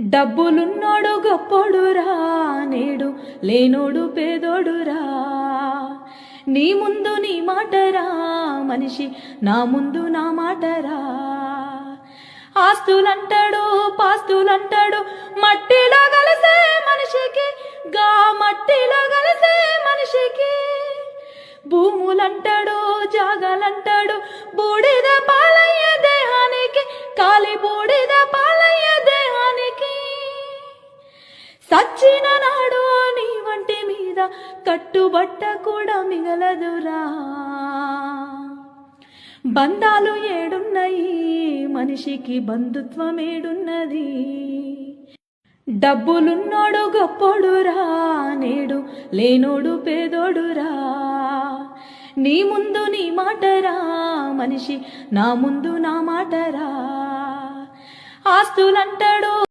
డబ్బులున్నోడు గొప్పోడురా, నేడు లేనోడు పేదోడురా. నీ ముందు నీ మాటరా మనిషి, నా ముందు నా మాటరా. ఆస్తులంటాడు పాస్తులంటాడు, మట్టిలో కలిసే మనిషికి, గా మట్టిలో కలిసే మనిషికి. భూములంటాడు జాగలంటాడు, బూడిద పాలయ్య దేహానికి, కాలి బూడిద పాలయ్య దేహానికి. సచ్చిన నాడు నీ వంటి మీద కట్టుబట్ట కూడా మిగలదురా. బంధాలు ఏడున్నాయి మనిషికి, బంధుత్వం ఏడున్నది. డబ్బులున్నోడు గొప్పోడురా, నేడు లేనోడు పేదోడురా. నీ ముందు నీ మాటరా మనిషి, నా ముందు నా మాటరా. ఆస్తులంటాడు